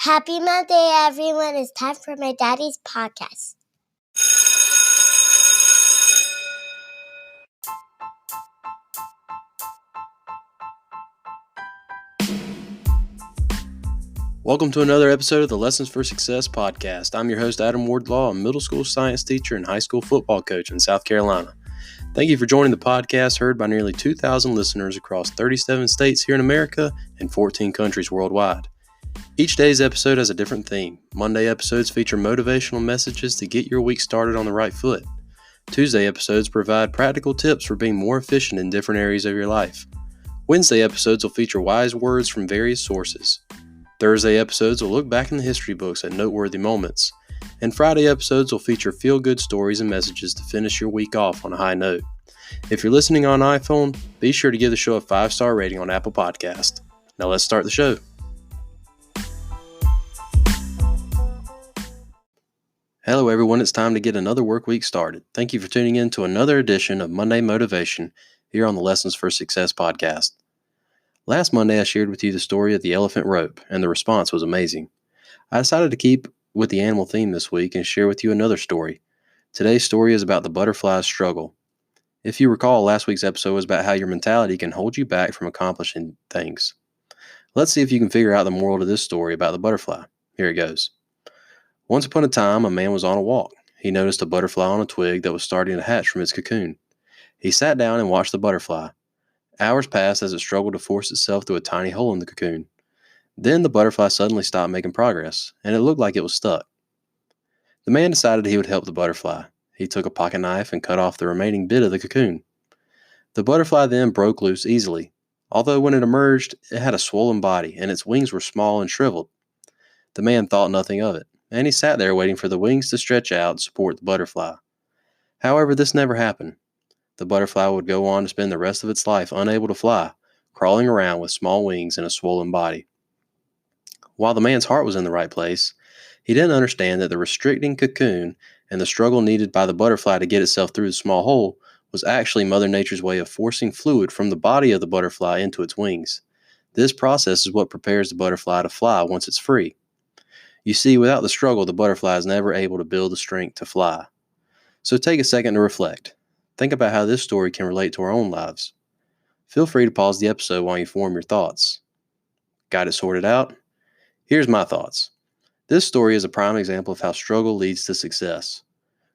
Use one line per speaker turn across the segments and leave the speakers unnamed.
Happy Monday, everyone. It's time for my daddy's podcast.
Welcome to another episode of the Lessons for Success podcast. I'm your host, Adam Wardlaw, a middle school science teacher and high school football coach in South Carolina. Thank you for joining the podcast, heard by nearly 2,000 listeners across 37 states here in America and 14 countries worldwide. Each day's episode has a different theme. Monday episodes feature motivational messages to get your week started on the right foot. Tuesday episodes provide practical tips for being more efficient in different areas of your life. Wednesday episodes will feature wise words from various sources. Thursday episodes will look back in the history books at noteworthy moments. And Friday episodes will feature feel-good stories and messages to finish your week off on a high note. If you're listening on iPhone, be sure to give the show a 5-star rating on Apple Podcast. Now let's start the show. Hello everyone, it's time to get another work week started. Thank you for tuning in to another edition of Monday Motivation here on the Lessons for Success podcast. Last Monday I shared with you the story of the elephant rope, and the response was amazing. I decided to keep with the animal theme this week and share with you another story. Today's story is about the butterfly's struggle. If you recall, last week's episode was about how your mentality can hold you back from accomplishing things. Let's see if you can figure out the moral to this story about the butterfly. Here it goes. Once upon a time, a man was on a walk. He noticed a butterfly on a twig that was starting to hatch from its cocoon. He sat down and watched the butterfly. Hours passed as it struggled to force itself through a tiny hole in the cocoon. Then the butterfly suddenly stopped making progress, and it looked like it was stuck. The man decided he would help the butterfly. He took a pocket knife and cut off the remaining bit of the cocoon. The butterfly then broke loose easily, although when it emerged, it had a swollen body, and its wings were small and shriveled. The man thought nothing of it, and he sat there waiting for the wings to stretch out and support the butterfly. However, this never happened. The butterfly would go on to spend the rest of its life unable to fly, crawling around with small wings and a swollen body. While the man's heart was in the right place, he didn't understand that the restricting cocoon and the struggle needed by the butterfly to get itself through the small hole was actually Mother Nature's way of forcing fluid from the body of the butterfly into its wings. This process is what prepares the butterfly to fly once it's free. You see, without the struggle, the butterfly is never able to build the strength to fly. So take a second to reflect. Think about how this story can relate to our own lives. Feel free to pause the episode while you form your thoughts. Got it sorted out? Here's my thoughts. This story is a prime example of how struggle leads to success.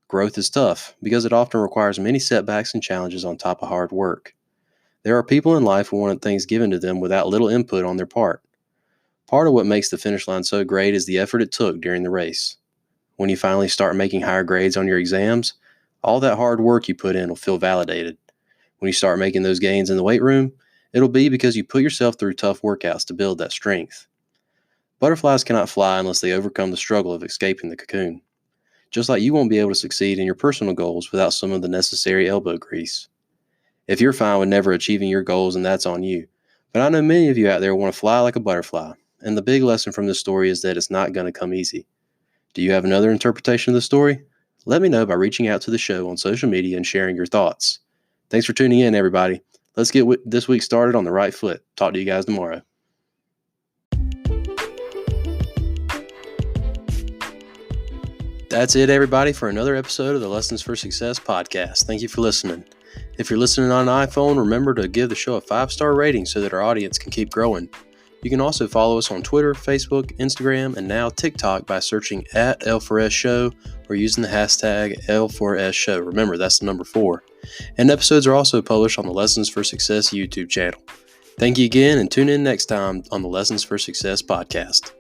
Growth is tough because it often requires many setbacks and challenges on top of hard work. There are people in life who want things given to them without little input on their part. Part of what makes the finish line so great is the effort it took during the race. When you finally start making higher grades on your exams, all that hard work you put in will feel validated. When you start making those gains in the weight room, it'll be because you put yourself through tough workouts to build that strength. Butterflies cannot fly unless they overcome the struggle of escaping the cocoon. Just like you won't be able to succeed in your personal goals without some of the necessary elbow grease. If you're fine with never achieving your goals, then that's on you. But I know many of you out there want to fly like a butterfly. And the big lesson from this story is that it's not going to come easy. Do you have another interpretation of the story? Let me know by reaching out to the show on social media and sharing your thoughts. Thanks for tuning in, everybody. Let's get this week started on the right foot. Talk to you guys tomorrow. That's it, everybody, for another episode of the Lessons for Success podcast. Thank you for listening. If you're listening on an iPhone, remember to give the show a 5-star rating so that our audience can keep growing. You can also follow us on Twitter, Facebook, Instagram, and now TikTok by searching at L4S Show or using the hashtag L4S Show. Remember, that's the number 4. And episodes are also published on the Lessons for Success YouTube channel. Thank you again, and tune in next time on the Lessons for Success podcast.